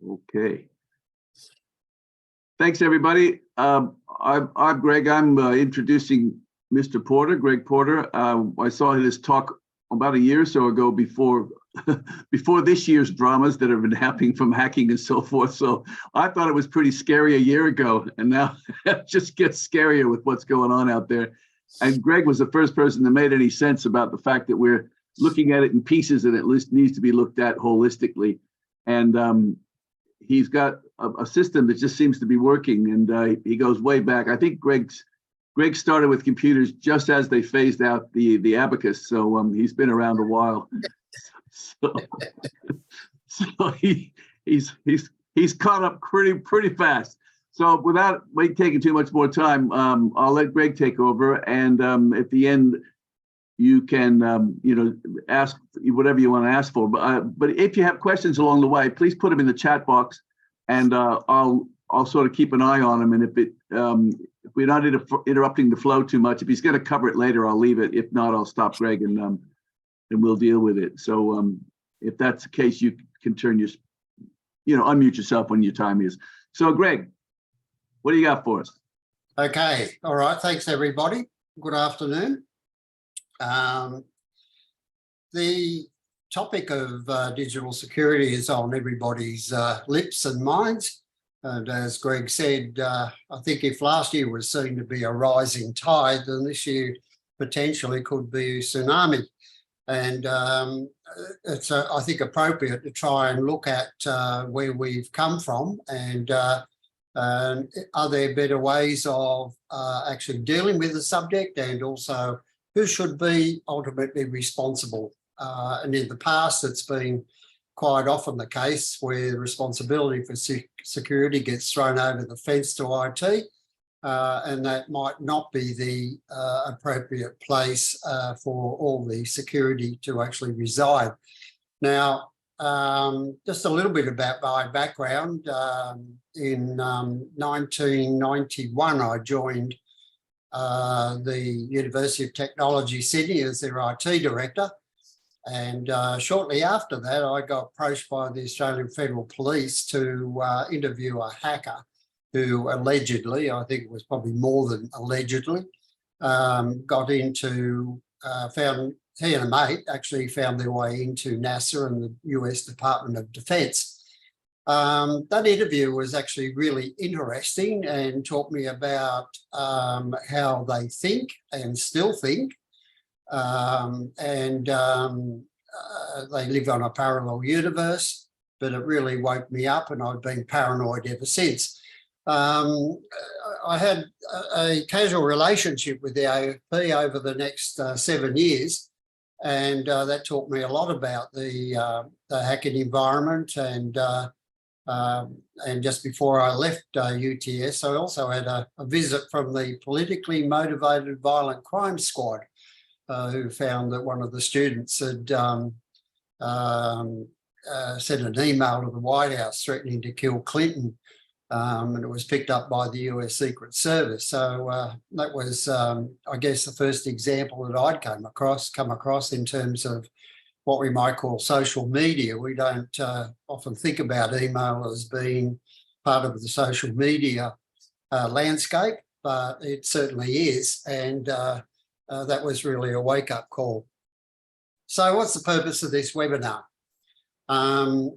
Okay. Thanks, everybody. I'm Greg. I'm introducing Mr. Porter, Greg Porter. I saw his talk about a year or so ago before this year's dramas that have been happening from hacking and so forth. So I thought it was pretty scary a year ago, and now it just gets scarier with what's going on out there. And Greg was the first person that made any sense about the fact that we're looking at it in pieces and at least needs to be looked at holistically. And he's got a system that just seems to be working, and he goes way back. I think Greg started with computers just as they phased out the abacus, so he's been around a while. So he's caught up pretty fast. So without taking too much more time, I'll let Greg take over, and at the end you can ask whatever you want to ask for. But if you have questions along the way, please put them in the chat box, and I'll sort of keep an eye on them. And if we're not interrupting the flow too much, if he's going to cover it later, I'll leave it. If not, I'll stop Greg and we'll deal with it. So if that's the case, you can turn unmute yourself when your time is. So Greg, what do you got for us? Okay, all right. Thanks, everybody. Good afternoon. The topic of digital security is on everybody's lips and minds. And as Greg said, I think if last year was seen to be a rising tide, then this year potentially could be a tsunami. And it's, I think, appropriate to try and look at where we've come from, and are there better ways of actually dealing with the subject, and also who should be ultimately responsible. And in the past, it's been quite often the case where responsibility for security gets thrown over the fence to IT, and that might not be the appropriate place for all the security to actually reside. Now, just a little bit about my background. In 1991, I joined the University of Technology, Sydney as their IT director. And shortly after that, I got approached by the Australian Federal Police to interview a hacker who allegedly, I think it was probably more than allegedly, got into, he and a mate actually found their way into NASA and the US Department of Defense. That interview was actually really interesting and taught me about how they think and still think. They live on a parallel universe, but it really woke me up, and I've been paranoid ever since. I had a casual relationship with the AFP over the next 7 years, and that taught me a lot about the hacking environment. And just before I left UTS, I also had a visit from the politically motivated violent crime squad, who found that one of the students had sent an email to the White House threatening to kill Clinton, and it was picked up by the US Secret Service. So that was, I guess, the first example that I'd come across in terms of what we might call social media. We don't often think about email as being part of the social media landscape, but it certainly is. And that was really a wake-up call. So what's the purpose of this webinar? Over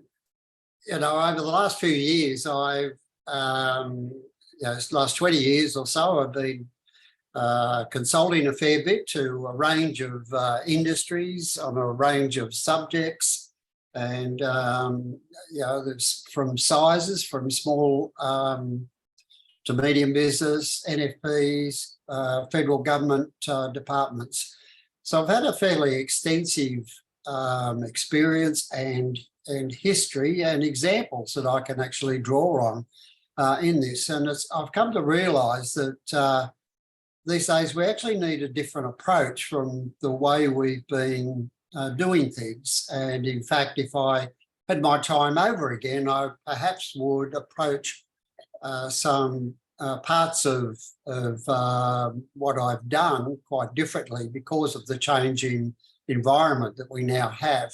the last few years, last 20 years or so, I've been consulting a fair bit to a range of industries on a range of subjects. And, there's from sizes, from small to medium business, NFPs, federal government departments. So I've had a fairly extensive experience and history and examples that I can actually draw on in this. And I've come to realise that these days we actually need a different approach from the way we've been doing things. And in fact, if I had my time over again, I perhaps would approach some parts of what I've done quite differently because of the changing environment that we now have.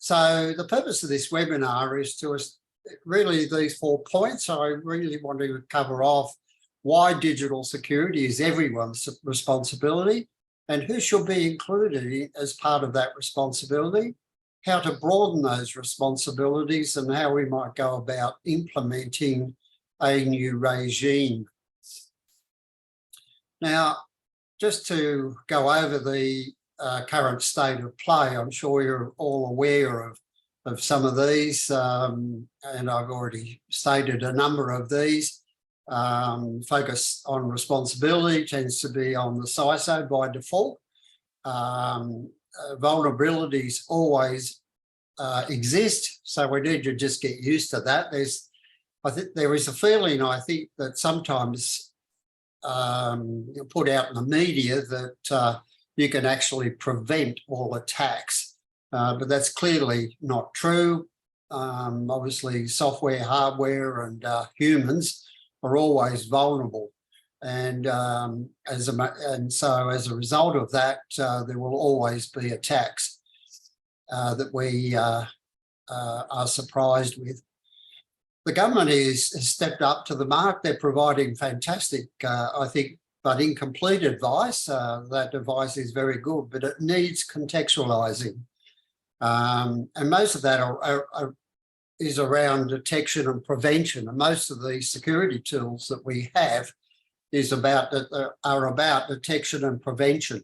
So the purpose of this webinar is to really these 4 points. I really want to cover off why digital security is everyone's responsibility and who should be included as part of that responsibility, how to broaden those responsibilities and how we might go about implementing a new regime. Now, just to go over the current state of play, I'm sure you're all aware of some of these, and I've already stated a number of these. Focus on responsibility tends to be on the CISO by default. Vulnerabilities always exist, so we need to just get used to that. I think there is a feeling, I think, that sometimes put out in the media that you can actually prevent all attacks, but that's clearly not true. Obviously, software, hardware, and humans are always vulnerable, and so as a result of that, there will always be attacks that we are surprised with. The government has stepped up to the mark. They're providing fantastic, I think, but incomplete advice. That advice is very good, but it needs contextualising. And most of that is around detection and prevention. And most of the security tools that we have are about detection and prevention.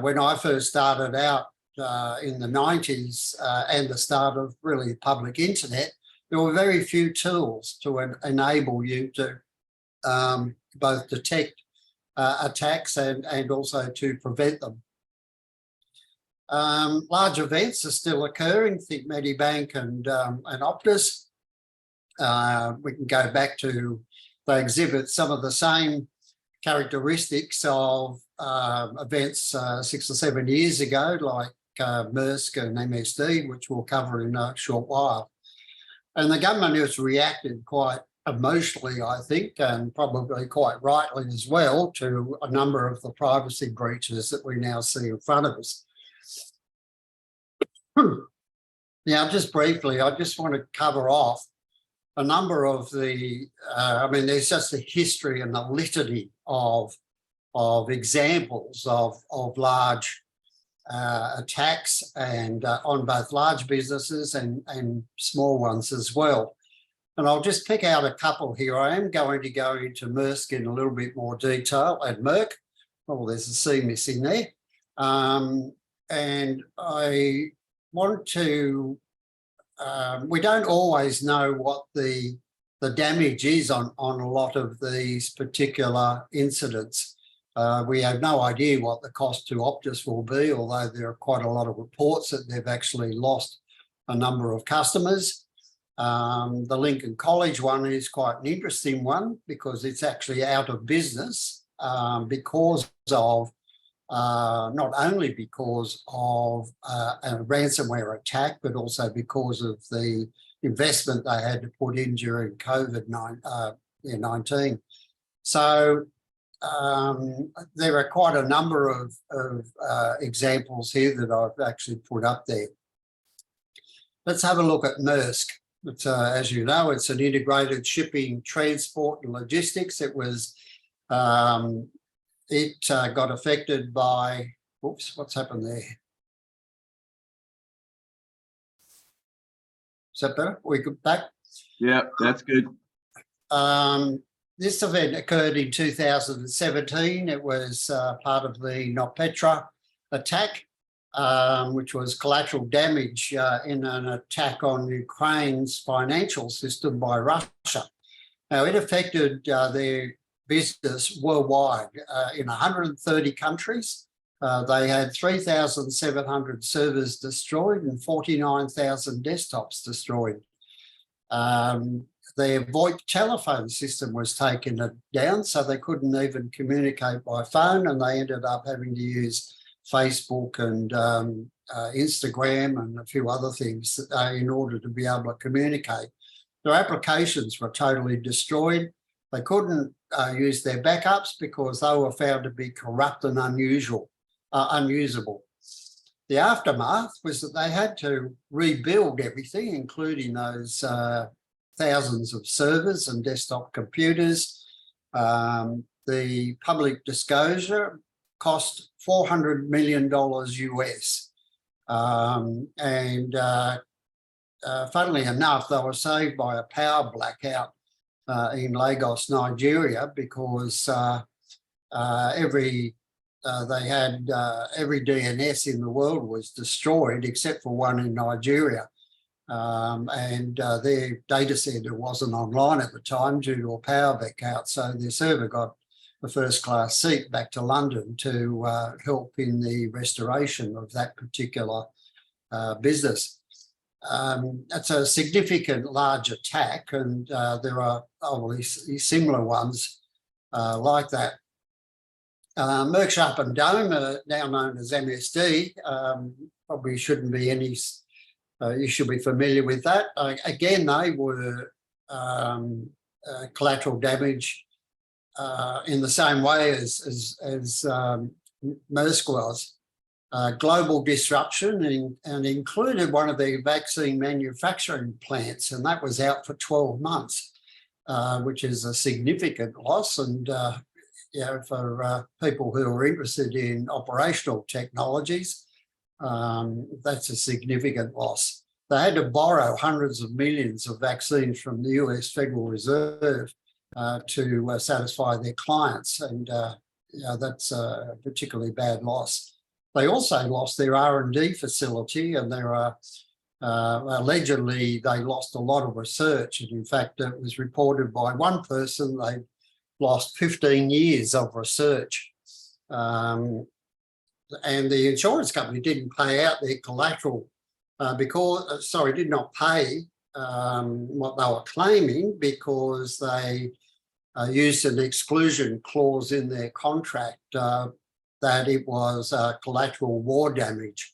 When I first started out in the 90s and the start of really public internet, there were very few tools to enable you to both detect attacks and also to prevent them. Large events are still occurring, think Medibank and Optus. We can go back to, they exhibit some of the same characteristics of events 6 or 7 years ago, like Maersk and MSD, which we'll cover in a short while. And the government has reacted quite emotionally, I think, and probably quite rightly as well, to a number of the privacy breaches that we now see in front of us. Now, just briefly, I just want to cover off a number of the, there's just a history and a litany of examples of large attacks and on both large businesses and small ones as well. And I'll just pick out a couple here. I am going to go into Maersk in a little bit more detail, and Merck. Oh, there's a C missing there. And I want to, we don't always know what the damage is on a lot of these particular incidents. We have no idea what the cost to Optus will be, although there are quite a lot of reports that they've actually lost a number of customers. The Lincoln College one is quite an interesting one because it's actually out of business because of, not only because of a ransomware attack, but also because of the investment they had to put in during COVID-19. So there are quite a number of examples here that I've actually put up there. Let's have a look at Maersk. It's, as you know, it's an integrated shipping, transport and logistics. It was, got affected by, whoops, what's happened there? Is that better? We go back? Yeah, that's good. This event occurred in 2017. It was part of the NotPetya attack, which was collateral damage in an attack on Ukraine's financial system by Russia. Now, it affected their business worldwide in 130 countries. They had 3,700 servers destroyed and 49,000 desktops destroyed. Their VoIP telephone system was taken down, so they couldn't even communicate by phone, and they ended up having to use Facebook and Instagram and a few other things in order to be able to communicate. Their applications were totally destroyed. They couldn't use their backups because they were found to be corrupt and unusable. The aftermath was that they had to rebuild everything, including those thousands of servers and desktop computers. The public disclosure cost $400 million US. Funnily enough, they were saved by a power blackout in Lagos, Nigeria, because every DNS in the world was destroyed except for one in Nigeria. Their data center wasn't online at the time due to a power blackout. So their server got a first-class seat back to London to help in the restoration of that particular business. It's a significant large attack, and there are obviously similar ones like that. Merck Sharp and Dome, now known as MSD, probably shouldn't be any, you should be familiar with that. Again, they were collateral damage in the same way as Maersk was. Global disruption and included one of the vaccine manufacturing plants, and that was out for 12 months, which is a significant loss. And for people who are interested in operational technologies, that's a significant loss. They had to borrow hundreds of millions of vaccines from the US Federal Reserve to satisfy their clients, and that's a particularly bad loss. They also lost their R&D facility, and there are allegedly they lost a lot of research. And in fact, it was reported by one person they lost 15 years of research. And the insurance company didn't pay out their collateral did not pay what they were claiming because they used an exclusion clause in their contract that it was collateral war damage.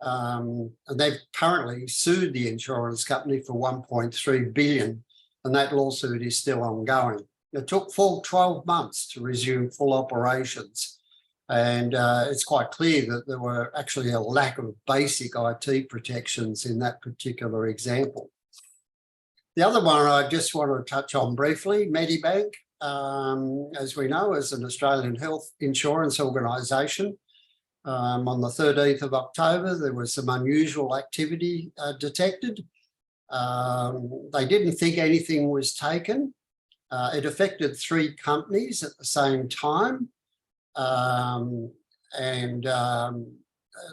And they've currently sued the insurance company for $1.3 billion, and that lawsuit is still ongoing. It took full 12 months to resume full operations. And it's quite clear that there were actually a lack of basic IT protections in that particular example. The other one I just want to touch on briefly, Medibank, as we know, is an Australian health insurance organisation. On the 13th of October, there was some unusual activity detected. They didn't think anything was taken. It affected 3 companies at the same time.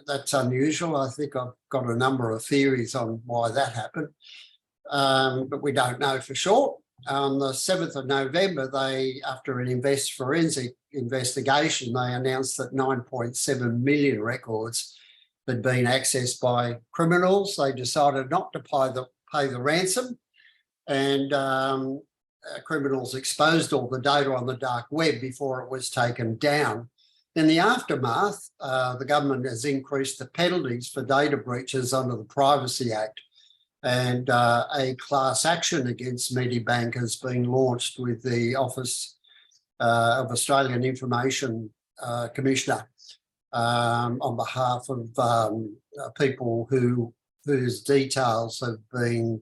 That's unusual. I think I've got a number of theories on why that happened, but we don't know for sure. On the 7th of November, after an forensic investigation, they announced that 9.7 million records had been accessed by criminals. They decided not to pay the ransom, and criminals exposed all the data on the dark web before it was taken down. In the aftermath, the government has increased the penalties for data breaches under the Privacy Act, and a class action against Medibank has been launched with the Office of Australian Information Commissioner on behalf of people whose details have been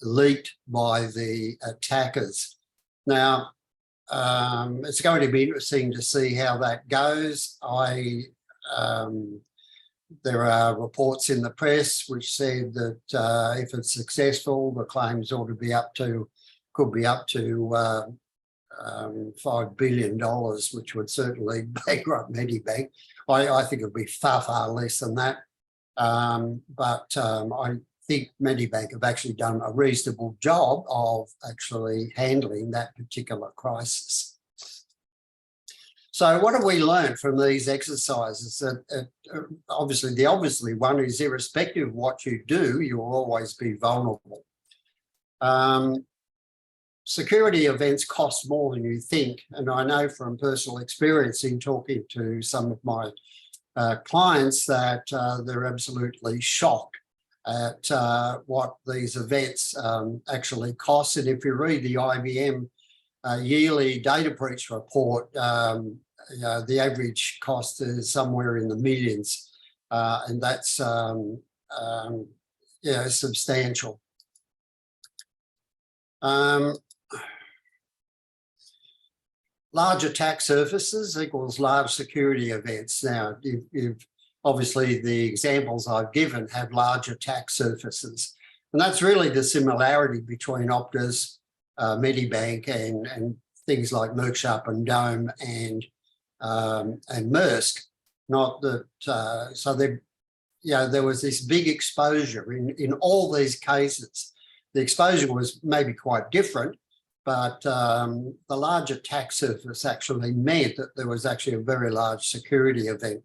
leaked by the attackers. Now, it's going to be interesting to see how that goes. There are reports in the press which said that if it's successful, the claims could be up to $5 billion, which would certainly bankrupt Medibank. I think it would be far, far less than that. But I think Medibank have actually done a reasonable job of actually handling that particular crisis. So what have we learned from these exercises? Obviously, the obvious one is irrespective of what you do, you will always be vulnerable. Security events cost more than you think. And I know from personal experience in talking to some of my clients that they're absolutely shocked at what these events actually cost. And if you read the IBM yearly data breach report, the average cost is somewhere in the millions. and that's yeah, substantial. Large attack surfaces equals large security events. Now, you've obviously the examples I've given have large attack surfaces, and that's really the similarity between Optus, Medibank, and things like Merck Sharp and Dome and Maersk. Not that so there, there was this big exposure in all these cases. The exposure was maybe quite different, but the large attack surface actually meant that there was actually a very large security event.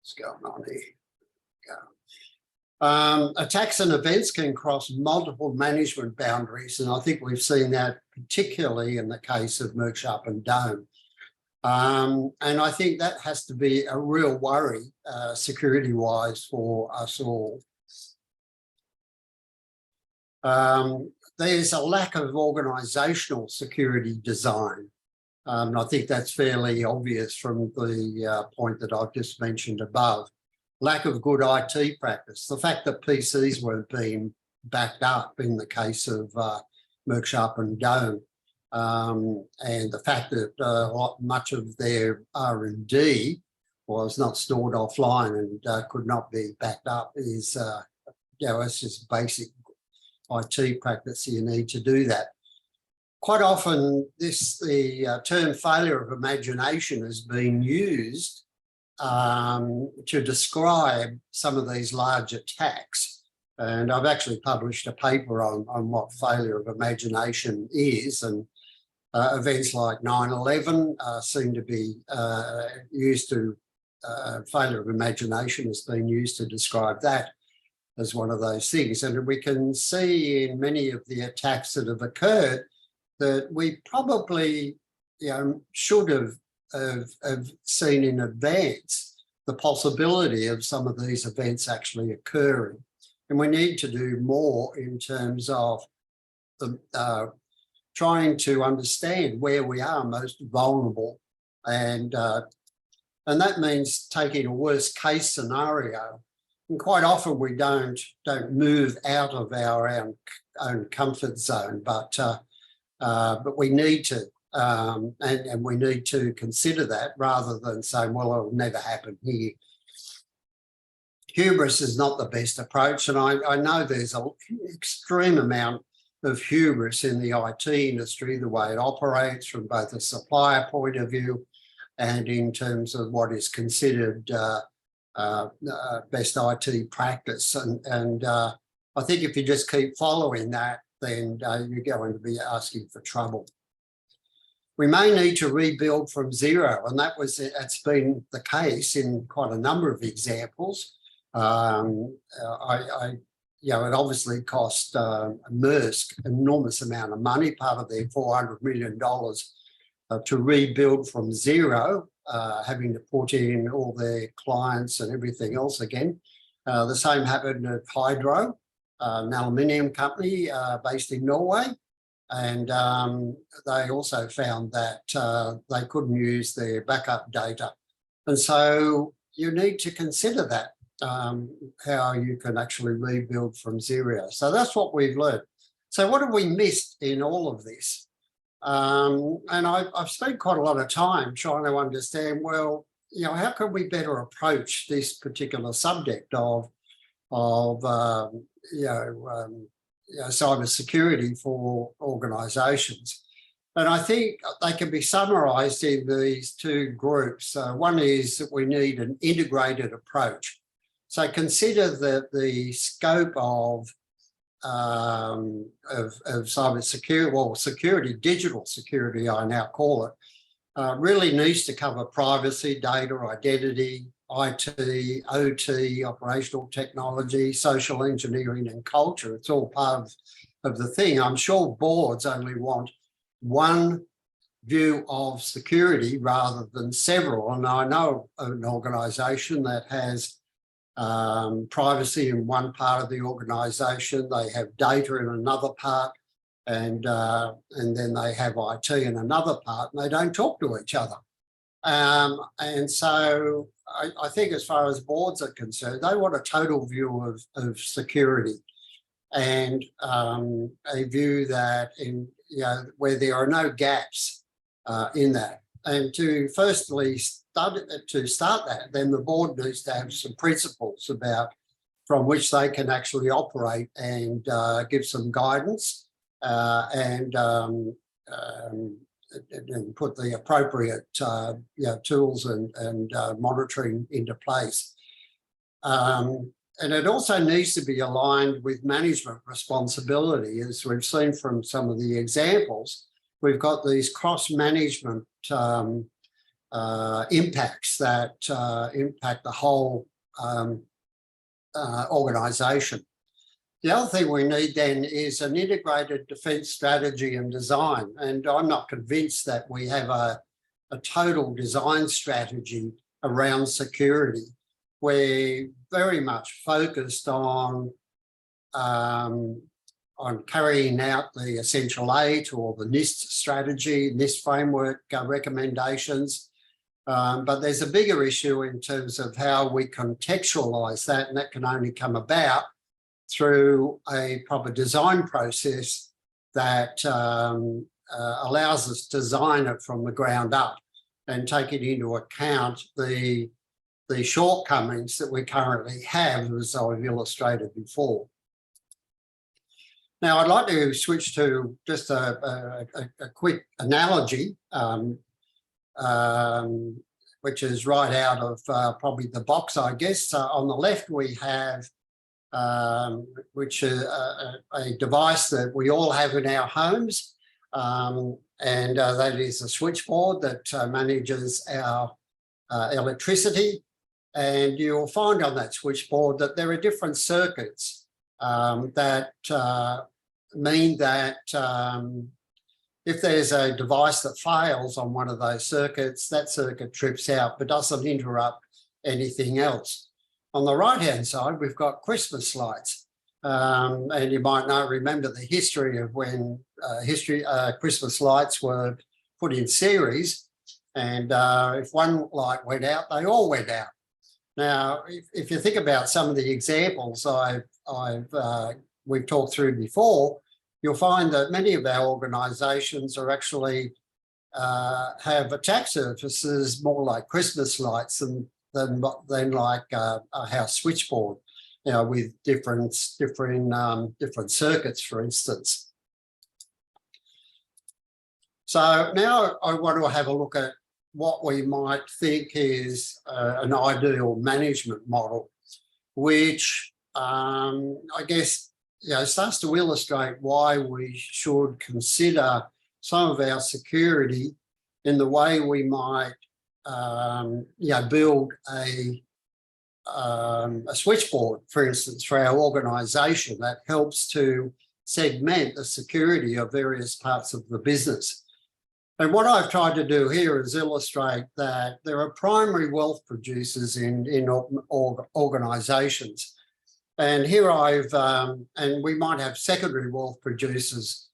What's going on here? Attacks and events can cross multiple management boundaries, and I think we've seen that particularly in the case of Merck Sharp and Dome. And I think that has to be a real worry security-wise for us all. There's a lack of organisational security design. I think that's fairly obvious from the point that I've just mentioned above. Lack of good IT practice. The fact that PCs weren't being backed up in the case of Merck Sharp and Dome, and the fact that much of their R&D was not stored offline and could not be backed up is, it's just basic IT practice. You need to do that. Quite often, the term failure of imagination has been used to describe some of these large attacks. And I've actually published a paper on what failure of imagination is, and events like 9/11 seem to be used to, failure of imagination has been used to describe that as one of those things. And we can see in many of the attacks that have occurred that we probably should have seen in advance the possibility of some of these events actually occurring. And we need to do more in terms of trying to understand where we are most vulnerable. And that means taking a worst case scenario. And quite often we don't move out of our own comfort zone, but we need to, and we need to consider that rather than saying, well, it'll never happen here. Hubris is not the best approach, and I know there's an extreme amount of hubris in the IT industry, the way it operates from both a supplier point of view and in terms of what is considered best IT practice. And I think if you just keep following that, then you're going to be asking for trouble. We may need to rebuild from zero, and that's been the case in quite a number of examples. It obviously cost Maersk an enormous amount of money, part of their $400 million, to rebuild from zero, having to put in all their clients and everything else again. The same happened at Hydro, an aluminium company based in Norway. And they also found that they couldn't use their backup data. And so you need to consider that, how you can actually rebuild from zero. So that's what we've learned. So what have we missed in all of this? And I've spent quite a lot of time trying to understand, well, how can we better approach this particular subject of cyber security for organisations. And I think they can be summarised in these two groups. One is that we need an integrated approach. So consider that the scope of cyber security, well, security, digital security, I now call it, really needs to cover privacy, data, identity, IT, OT, operational technology, social engineering and culture. It's all part of the thing. I'm sure boards only want one view of security rather than several. And I know an organisation that has privacy in one part of the organisation, they have data in another part, and then they have IT in another part, and they don't talk to each other. And so I think as far as boards are concerned, they want a total view of security, and a view that where there are no gaps in that. And to firstly start that, then the board needs to have some principles from which they can actually operate and give some guidance and put the appropriate tools and monitoring into place. And it also needs to be aligned with management responsibility. As we've seen from some of the examples, we've got these cross-management impacts that impact the whole organisation. The other thing we need then is an integrated defence strategy and design. And I'm not convinced that we have a total design strategy around security. We're very much focused on carrying out the Essential 8 or the NIST strategy, NIST framework recommendations. But there's a bigger issue in terms of how we contextualise that, and that can only come about through a proper design process that allows us to design it from the ground up and taking into account the shortcomings that we currently have, as I've illustrated before. Now, I'd like to switch to just a quick analogy, which is right out of probably the box, I guess. On the left, we have which is a device that we all have in our homes, and that is a switchboard that manages our electricity. And you'll find on that switchboard that there are different circuits that mean that if there's a device that fails on one of those circuits, that circuit trips out but doesn't interrupt anything else. On the right-hand side, we've got Christmas lights. And you might not remember the history of when Christmas lights were put in series. And if one light went out, they all went out. Now, if you think about some of the examples we've talked through before, you'll find that many of our organisations are actually have attack surfaces more like Christmas lights than like a house switchboard, with different circuits, for instance. So now I want to have a look at what we might think is an ideal management model, which I guess starts to illustrate why we should consider some of our security in the way we might build a switchboard, for instance, for our organisation that helps to segment the security of various parts of the business. And what I've tried to do here is illustrate that there are primary wealth producers in organisations. And here and we might have secondary wealth producers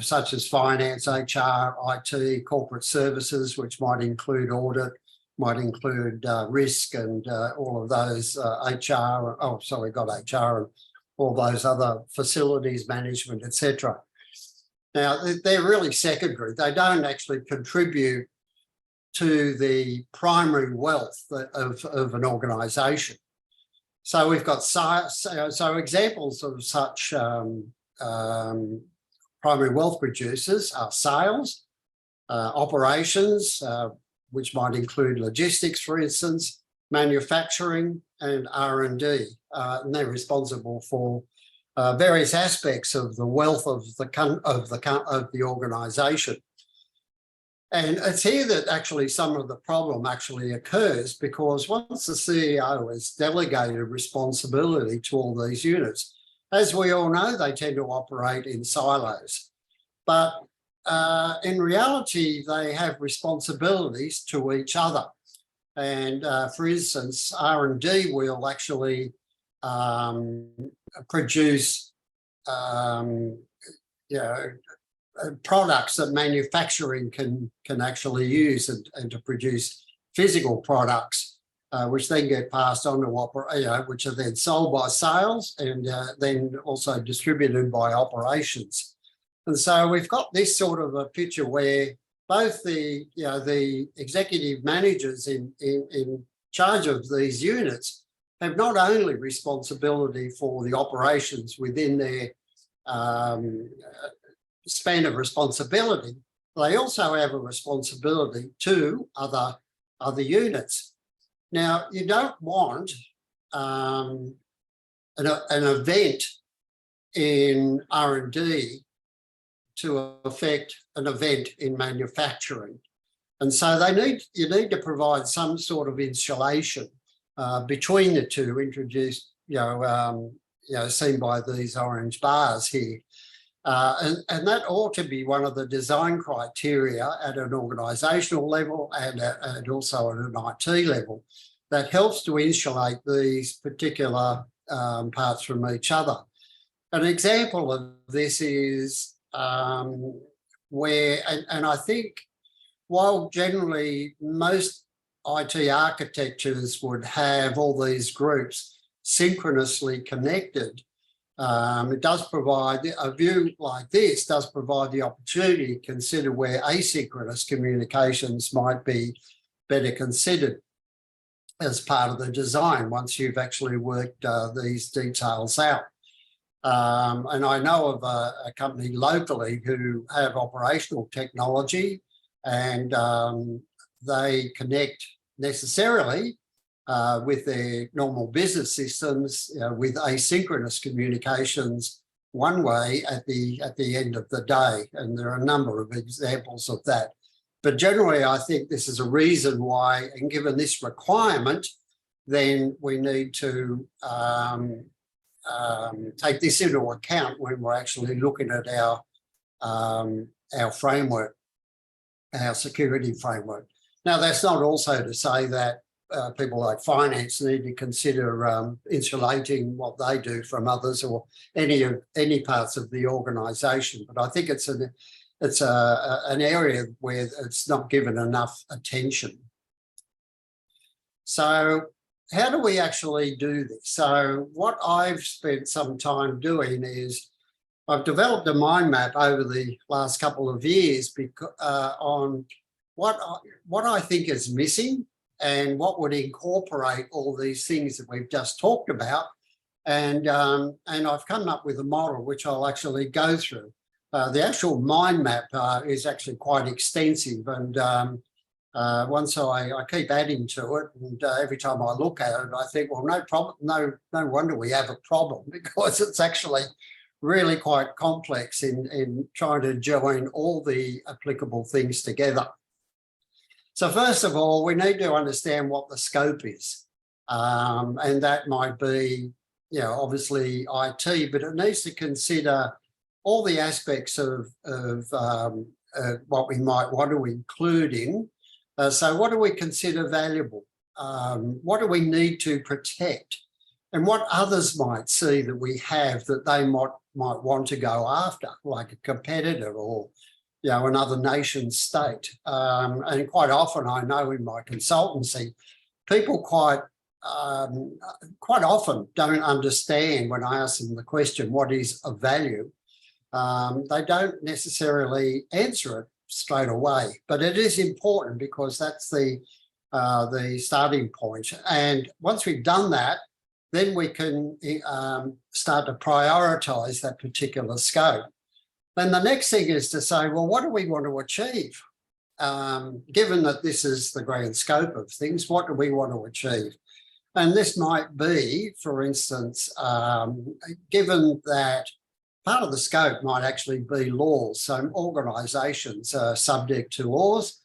such as finance, HR, IT, corporate services, which might include audit, might include risk and all of those HR, and all those other facilities management, etc. Now, they're really secondary. They don't actually contribute to the primary wealth of an organisation. So we've got examples of such primary wealth producers are sales, operations, which might include logistics, for instance, manufacturing, and R&D. And they're responsible for various aspects of the wealth of the organisation. And it's here that actually some of the problem actually occurs, because once the CEO has delegated responsibility to all these units, as we all know, they tend to operate in silos. But in reality, they have responsibilities to each other. And for instance, R&D will actually produce you know, products that manufacturing can actually use and to produce physical products, which then get passed on to which are then sold by sales and then also distributed by operations. And so we've got this sort of a picture where both the executive managers in charge of these units have not only responsibility for the operations within their span of responsibility, they also have a responsibility to other units. Now, you don't want an event in R&D to affect an event in manufacturing. And so you need to provide some sort of insulation between the two, introduced, seen by these orange bars here. And that ought to be one of the design criteria at an organisational level and also at an IT level that helps to insulate these particular parts from each other. An example of this is where, and I think while generally most IT architectures would have all these groups synchronously connected, it does provide, a view like this does provide the opportunity to consider where asynchronous communications might be better considered as part of the design once you've actually worked these details out. And I know of a company locally who have operational technology and they connect necessarily with their normal business systems with asynchronous communications one way at the end of the day. And there are a number of examples of that. But generally, I think this is a reason why, and given this requirement, then we need to take this into account when we're actually looking at our framework, our security framework. Now, that's not also to say that people like finance need to consider insulating what they do from others or any parts of the organisation. But I think it's an area where it's not given enough attention. So how do we actually do this? So what I've spent some time doing is I've developed a mind map over the last couple of years on what I think is missing and what would incorporate all these things that we've just talked about. And I've come up with a model which I'll actually go through. The actual mind map is actually quite extensive, and once I keep adding to it, and every time I look at it, I think, well, no problem, no wonder we have a problem, because it's actually really quite complex in trying to join all the applicable things together. So first of all, we need to understand what the scope is, and that might be, obviously IT, but it needs to consider all the aspects of what we might want to include in. So what do we consider valuable? What do we need to protect? And what others might see that we have that they might want to go after, like a competitor or another nation state. And quite often, I know in my consultancy, people quite often don't understand when I ask them the question, what is of value? They don't necessarily answer it straight away, but it is important because that's the starting point. And once we've done that, then we can start to prioritise that particular scope. Then the next thing is to say, well, what do we want to achieve? Given that this is the grand scope of things, what do we want to achieve? And this might be, for instance, given that part of the scope might actually be laws. So organisations are subject to laws,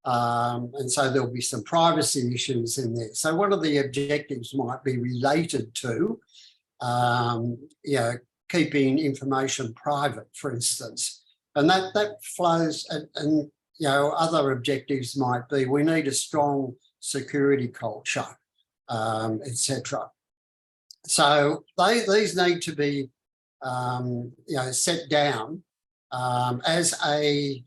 and so there'll be some privacy issues in there. So one of the objectives might be related to, keeping information private, for instance. And that flows, and other objectives might be, we need a strong security culture, etc. So these need to be set down as a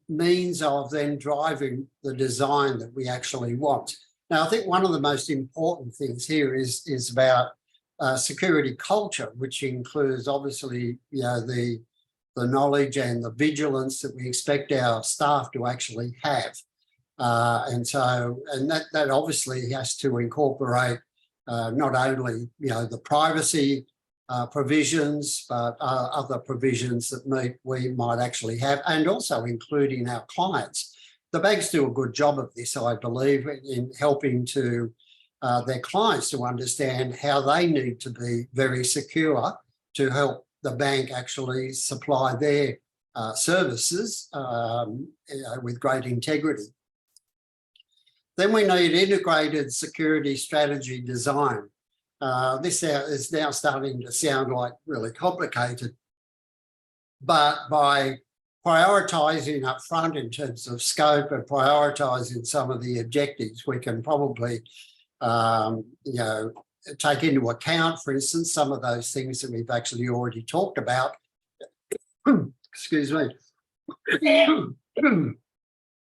means of then driving the design that we actually want. Now, I think one of the most important things here is about security culture, which includes obviously, the knowledge and the vigilance that we expect our staff to actually have. And that obviously has to incorporate not only, the privacy provisions, but other provisions that we might actually have, and also including our clients. The banks do a good job of this, I believe, in helping to their clients to understand how they need to be very secure to help the bank actually supply their services with great integrity. Then we need integrated security strategy design. This is now starting to sound like really complicated, but by prioritising up front in terms of scope and prioritising some of the objectives, we can probably, take into account, for instance, some of those things that we've actually already talked about. Excuse me.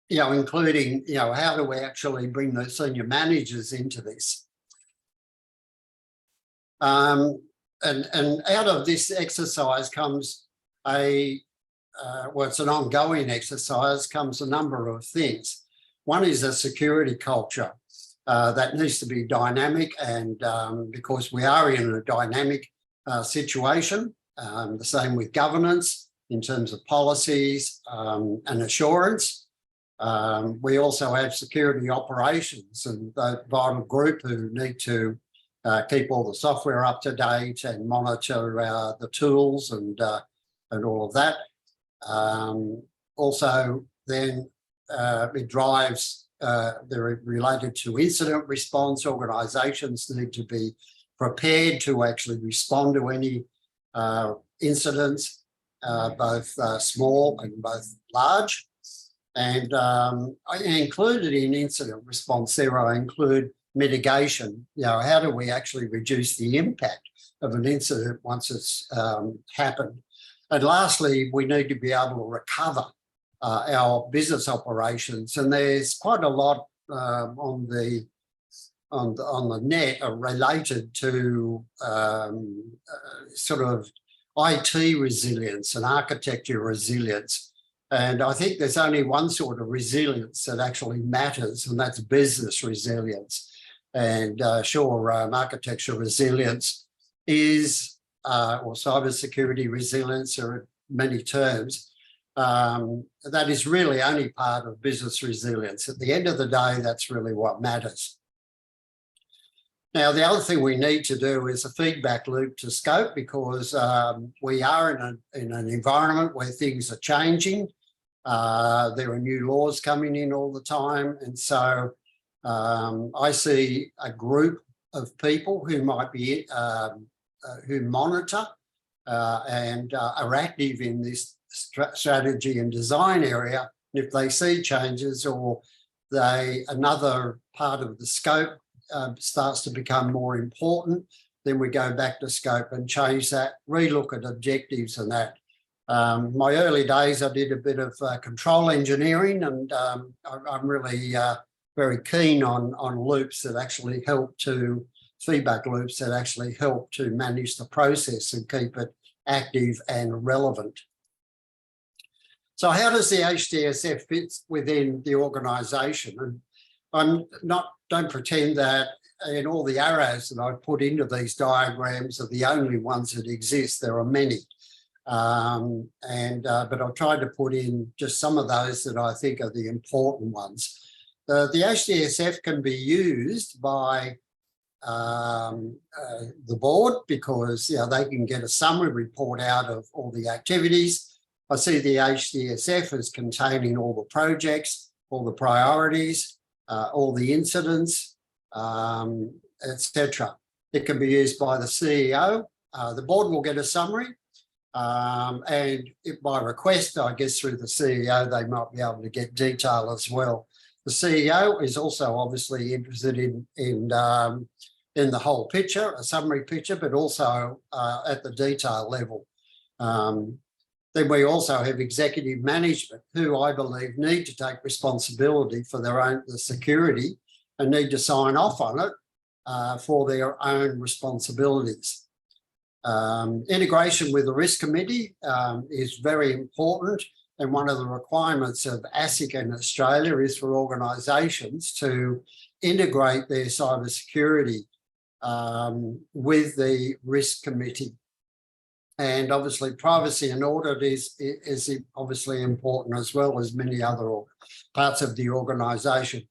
Including, how do we actually bring the senior managers into this? And out of this exercise comes it's an ongoing exercise, comes a number of things. One is a security culture that needs to be dynamic, and because we are in a dynamic situation, the same with governance in terms of policies and assurance. We also have security operations and the vital group who need to keep all the software up to date and monitor the tools and all of that. Also, then it drives, they're related to incident response. Organisations need to be prepared to actually respond to any incidents, both small and both large. And included in incident response there, I include mitigation. How do we actually reduce the impact of an incident once it's happened? And lastly, we need to be able to recover our business operations. And there's quite a lot on the net related to sort of IT resilience and architecture resilience. And I think there's only one sort of resilience that actually matters, and that's business resilience. And architecture resilience is, or cybersecurity resilience, or many terms, that is really only part of business resilience. At the end of the day, that's really what matters. Now, the other thing we need to do is a feedback loop to scope, because we are in an environment where things are changing. There are new laws coming in all the time. And so I see a group of people who might be, who monitor and are active in this strategy and design area. And if they see changes or another part of the scope starts to become more important, then we go back to scope and change that, relook at objectives and that. My early days, I did a bit of control engineering, and I'm really very keen on loops that actually help to, feedback loops that actually help to manage the process and keep it active and relevant. So how does the HDSF fit within the organisation? And don't pretend that in all the arrows that I've put into these diagrams are the only ones that exist. There are many. But I've tried to put in just some of those that I think are the important ones. The HDSF can be used by the board, because they can get a summary report out of all the activities. I see the HDSF as containing all the projects, all the priorities, all the incidents, etc. It can be used by the CEO. The board will get a summary. And if by request, I guess through the CEO, they might be able to get detail as well. The CEO is also obviously interested in in the whole picture, a summary picture, but also at the detail level. Then we also have executive management, who I believe need to take responsibility for the security and need to sign off on it for their own responsibilities. Integration with the risk committee is very important, and one of the requirements of ASIC in Australia is for organisations to integrate their cybersecurity with the risk committee. And obviously privacy and audit is obviously important, as well as many other parts of the organisation.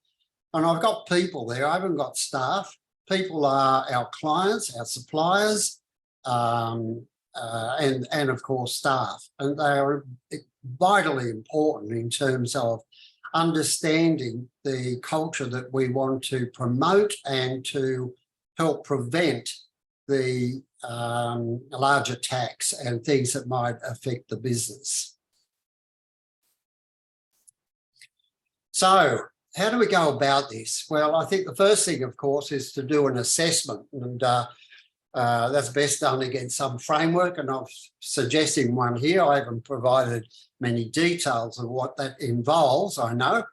And I've got people there, I haven't got staff. People are our clients, our suppliers, and of course staff. And they are vitally important in terms of understanding the culture that we want to promote and to help prevent the large attacks and things that might affect the business. So how do we go about this? Well, I think the first thing, of course, is to do an assessment, and that's best done against some framework, and I'm suggesting one here. I haven't provided many details of what that involves, I know.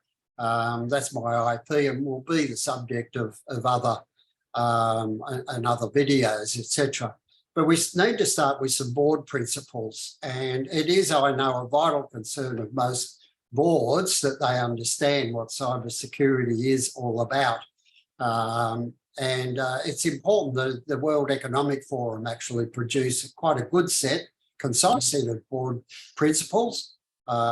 That's my IP and will be the subject of other and other videos, etc. But we need to start with some board principles, and it is, I know, a vital concern of most boards that they understand what cybersecurity is all about. It's important that the World Economic Forum actually produce quite a good set, concise set of board principles.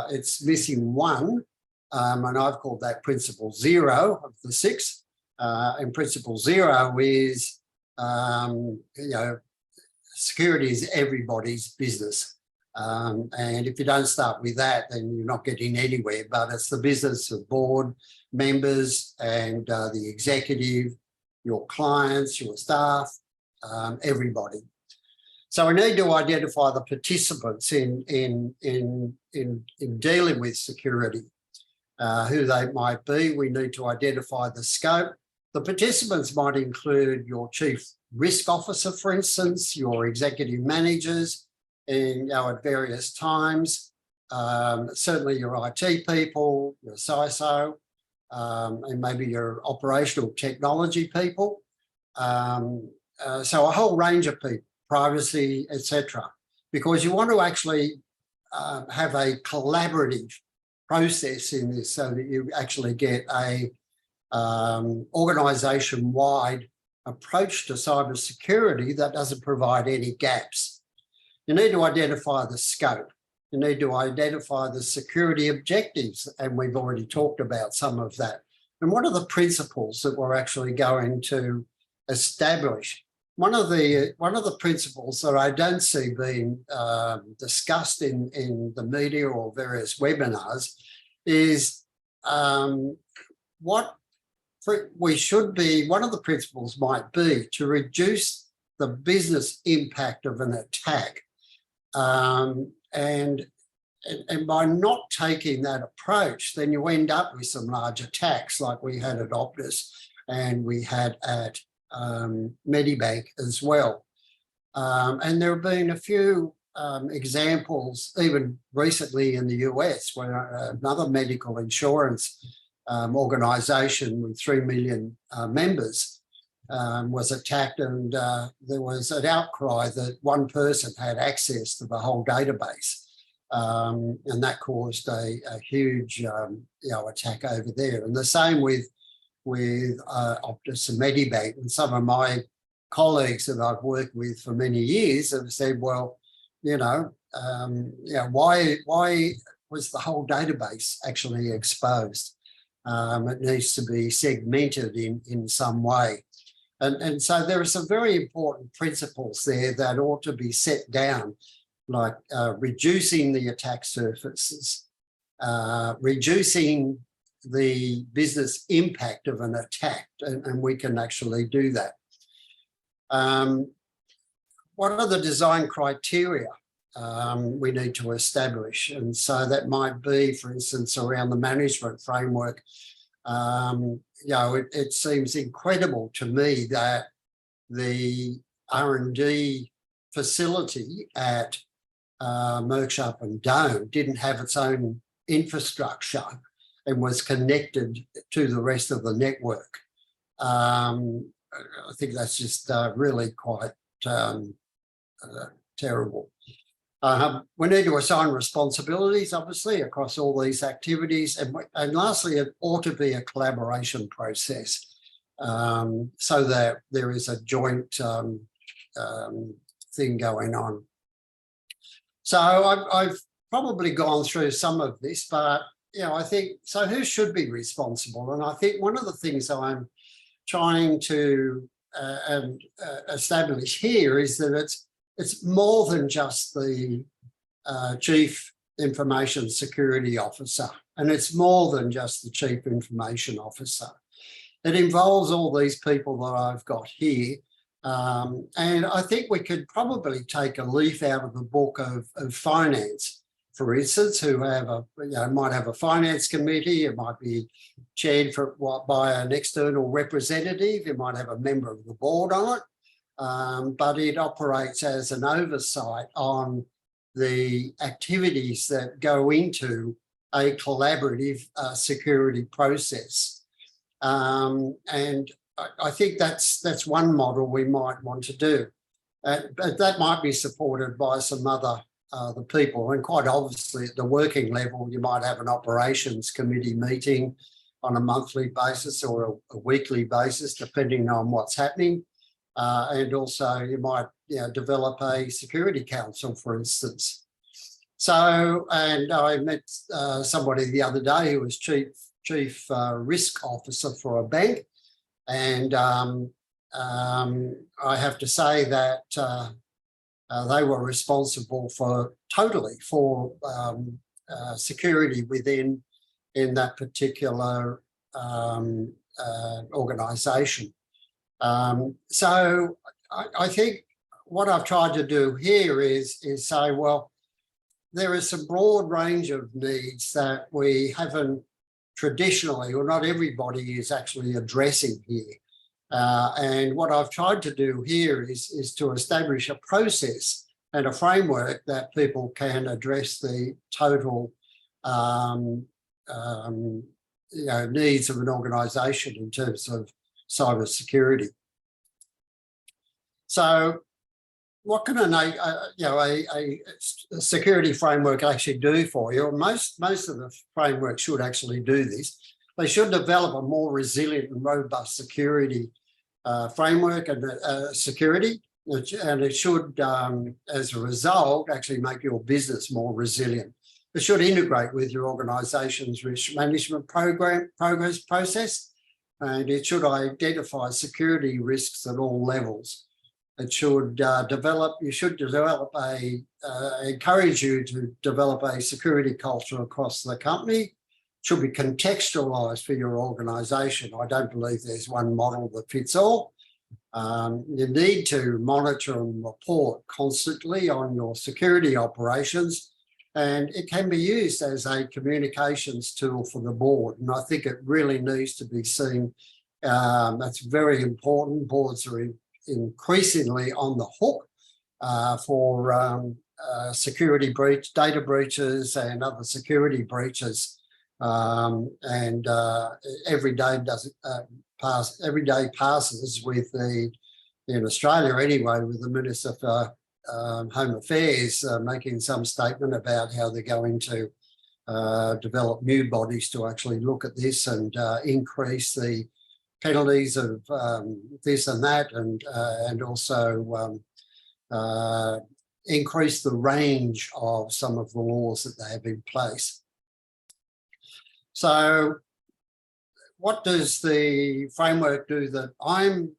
It's missing one, and I've called that principle 0 of the 6. And principle 0 is, security is everybody's business. And if you don't start with that, then you're not getting anywhere. But it's the business of board members and the executive, your clients, your staff, everybody. So we need to identify the participants in dealing with security, who they might be. We need to identify the scope. The participants might include your chief risk officer, for instance, your executive managers, and at various times, certainly your IT people, your CISO, and maybe your operational technology people. So a whole range of people, privacy, etc. Because you want to actually have a collaborative process in this, so that you actually get a organisation-wide approach to cybersecurity that doesn't provide any gaps. You need to identify the scope. You need to identify the security objectives, and we've already talked about some of that. And what are the principles that we're actually going to establish? One of the principles that I don't see being discussed in the media or various webinars is what we should be. One of the principles might be to reduce the business impact of an attack. And by not taking that approach, then you end up with some large attacks like we had at Optus and we had at Medibank as well. And there have been a few examples, even recently in the US, where another medical insurance organisation with 3 million members was attacked, and there was an outcry that one person had access to the whole database, and that caused a huge attack over there. And the same with Optus and Medibank. And some of my colleagues that I've worked with for many years have said, well, why was the whole database actually exposed? It needs to be segmented in some way. And so there are some very important principles there that ought to be set down, like reducing the attack surfaces, reducing the business impact of an attack, and we can actually do that. What are the design criteria we need to establish? And so that might be, for instance, around the management framework. It seems incredible to me that the R&D facility at Merksharp and Dome didn't have its own infrastructure and was connected to the rest of the network. I think that's just really quite terrible. We need to assign responsibilities, obviously, across all these activities. And lastly, it ought to be a collaboration process so that there is a joint thing going on. So I've probably gone through some of this, but I think, so who should be responsible? And I think one of the things I'm trying to establish here is that it's more than just the Chief Information Security Officer, and it's more than just the Chief Information Officer. It involves all these people that I've got here. And I think we could probably take a leaf out of the book of finance, for instance, who have might have a finance committee. It might be chaired by an external representative. It might have a member of the board on it, but it operates as an oversight on the activities that go into a collaborative security process. And I think that's one model we might want to do. But that might be supported by some other people. And quite obviously at the working level, you might have an operations committee meeting on a monthly basis or a weekly basis, depending on what's happening. And also you might develop a security council, for instance. So, and I met somebody the other day who was chief risk officer for a bank. And I have to say that they were responsible totally for security within that particular organisation. So I think what I've tried to do here is say, well, there is a broad range of needs that we haven't traditionally, or not everybody is actually addressing here. And what I've tried to do here is to establish a process and a framework that people can address the total needs of an organisation in terms of cyber security. So what can a security framework actually do for you? Most of the frameworks should actually do this. They should develop a more resilient and robust security framework and security, and it should, as a result, actually make your business more resilient. It should integrate with your organisation's risk management progress process, and it should identify security risks at all levels. It should encourage you to develop a security culture across the company. It should be contextualised for your organisation. I don't believe there's one model that fits all. You need to monitor and report constantly on your security operations, and it can be used as a communications tool for the board. And I think it really needs to be seen. That's very important. Boards are increasingly on the hook for security data breaches and other security breaches. Every day passes with in Australia anyway, with the Minister for Home Affairs making some statement about how they're going to develop new bodies to actually look at this and increase the penalties of this and that, and also increase the range of some of the laws that they have in place. So what does the framework do that I'm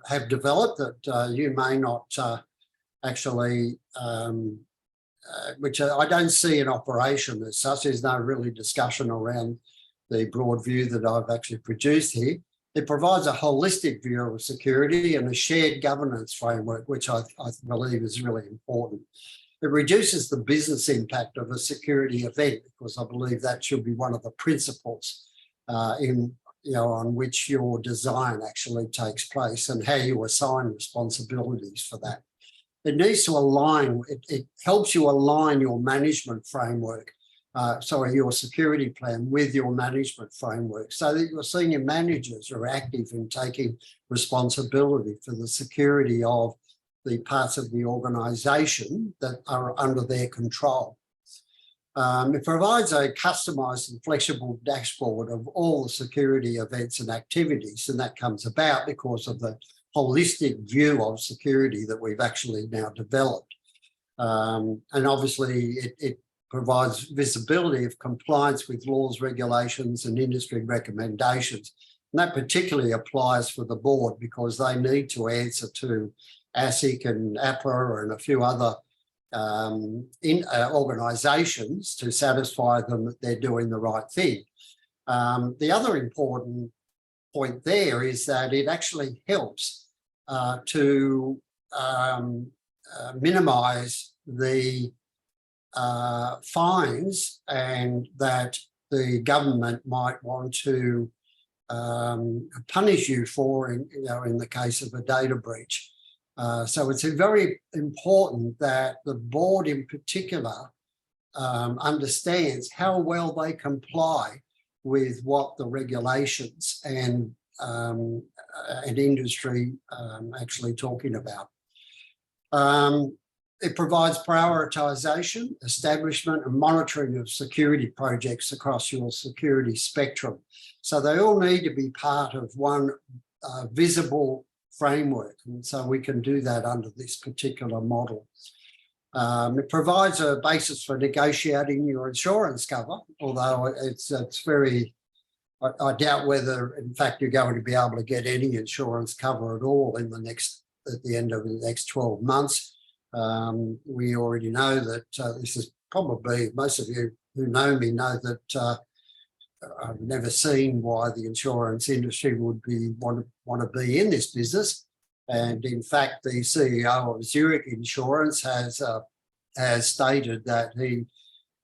have developed that you may not actually, which I don't see in operation as such? There's no really discussion around the broad view that I've actually produced here. It provides a holistic view of security and a shared governance framework, which I believe is really important. It reduces the business impact of a security event, because I believe that should be one of the principles in on which your design actually takes place and how you assign responsibilities for that. It needs to align, it helps you align your management framework, your security plan with your management framework, so that your senior managers are active in taking responsibility for the security of the parts of the organisation that are under their control. It provides a customised and flexible dashboard of all the security events and activities, and that comes about because of the holistic view of security that we've actually now developed. And obviously it provides visibility of compliance with laws, regulations and industry recommendations. And that particularly applies for the board because they need to answer to ASIC and APRA and a few other organisations to satisfy them that they're doing the right thing. The other important point there is that it actually helps to minimise the fines and that the government might want to punish you for, in the case of a data breach. So it's very important that the board in particular understands how well they comply with what the regulations and industry actually talking about. It provides prioritisation, establishment and monitoring of security projects across your security spectrum. So they all need to be part of one visible framework, and so we can do that under this particular model. It provides a basis for negotiating your insurance cover, although it's very, I doubt whether in fact you're going to be able to get any insurance cover at all at the end of the next 12 months. We already know that this is probably, most of you who know me know that I've never seen why the insurance industry would want to be in this business. And in fact, the CEO of Zurich Insurance has stated that he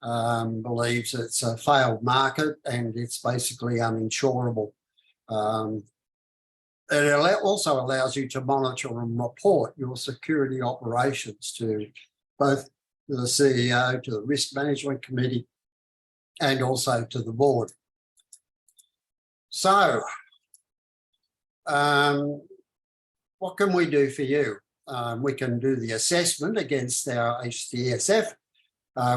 believes it's a failed market and it's basically uninsurable. It also allows you to monitor and report your security operations to both the CEO, to the Risk Management Committee, and also to the board. So, what can we do for you? We can do the assessment against our HCSF.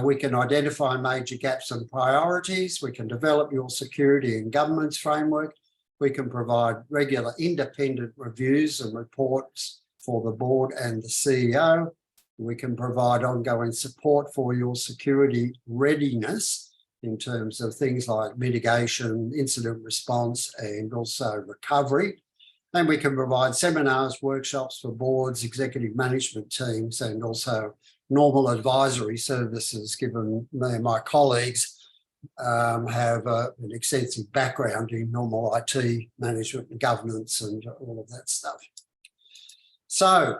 We can identify major gaps and priorities. We can develop your security and governance framework. We can provide regular independent reviews and reports for the board and the CEO. We can provide ongoing support for your security readiness in terms of things like mitigation, incident response, and also recovery. And we can provide seminars, workshops for boards, executive management teams, and also normal advisory services, given me and my colleagues have an extensive background in normal IT management and governance and all of that stuff. So,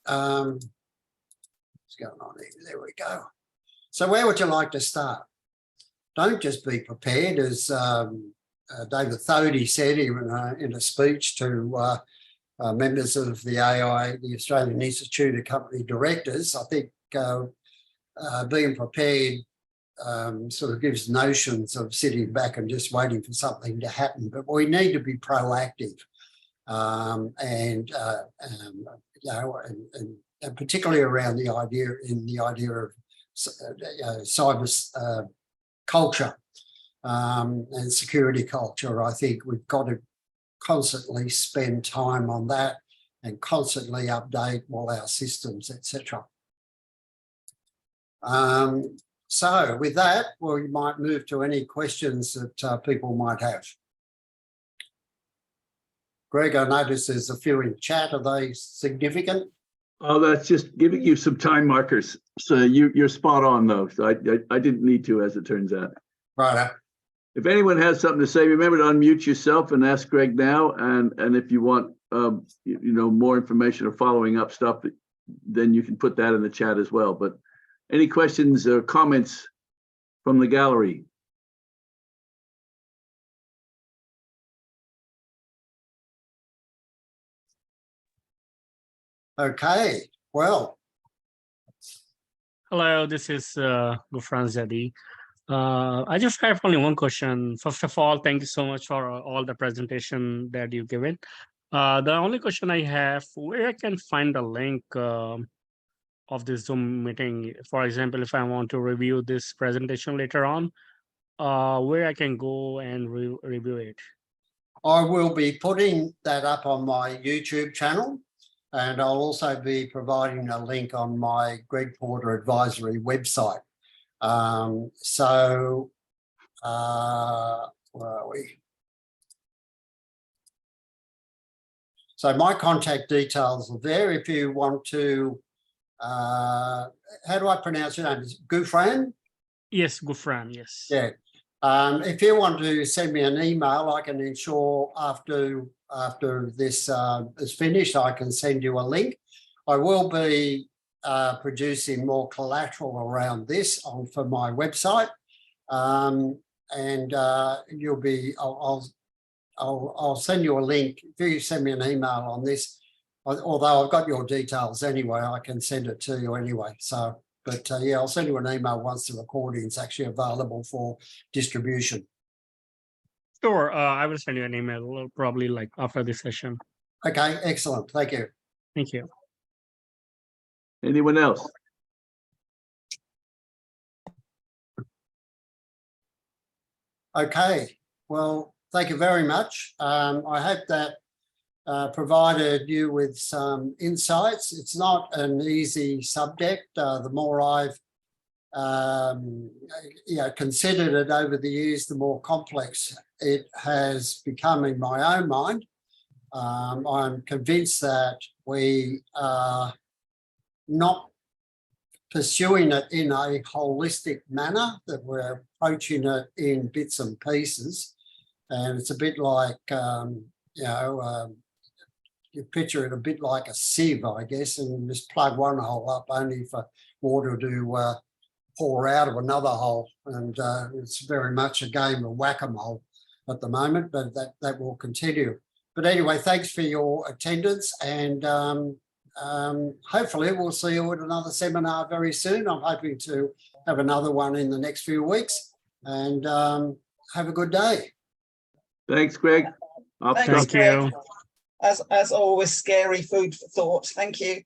what's going on here? There we go. So where would you like to start? Don't just be prepared, as David Thodey said in a speech to members of the AI, the Australian Institute of Company Directors. I think being prepared sort of gives notions of sitting back and just waiting for something to happen, but we need to be proactive, and particularly around the idea of cyber culture and security culture. I think we've got to constantly spend time on that and constantly update all our systems, etc. So with that, we might move to any questions that people might have. Greg, I notice there's a few in chat. Are they significant? Oh, that's just giving you some time markers. So you're spot on, though. So I didn't need to, as it turns out. Right. If anyone has something to say, remember to unmute yourself and ask Greg now. And if you want, more information or following up stuff, then you can put that in the chat as well. But any questions or comments from the gallery? Okay, well, Hello, this is Gufran Zadi. I just have only one question. First of all, thank you so much for all the presentation that you've given. The only question I have, where I can find the link of this Zoom meeting? For example, if I want to review this presentation later on, where I can go and review it? I will be putting that up on my YouTube channel, and I'll also be providing a link on my Greg Porter Advisory website. Where are we? So my contact details are there if you want to, how do I pronounce your name? Is it Gufran? Yes, Gufran, yes. Yeah. If you want to send me an email, I can ensure after this is finished, I can send you a link. I will be producing more collateral around this for my website, and you'll be. I'll send you a link if you send me an email on this. Although I've got your details anyway, I can send it to you anyway. So. But yeah, I'll send you an email once the recording is actually available for distribution. Sure, I will send you an email probably like after this session. Okay, excellent. Thank you. Thank you. Anyone else? Okay, well, thank you very much. I hope that provided you with some insights. It's not an easy subject. The more I've considered it over the years, the more complex it has become in my own mind. I'm convinced that we are not pursuing it in a holistic manner, that we're approaching it in bits and pieces. And it's a bit like, you picture it a bit like a sieve, I guess, and you just plug one hole up only for water to pour out of another hole. And it's very much a game of whack-a-mole at the moment, but that will continue. But anyway, thanks for your attendance, and hopefully we'll see you at another seminar very soon. I'm hoping to have another one in the next few weeks, and have a good day. Thanks, Greg. Thank you. As always, scary food for thought. Thank you.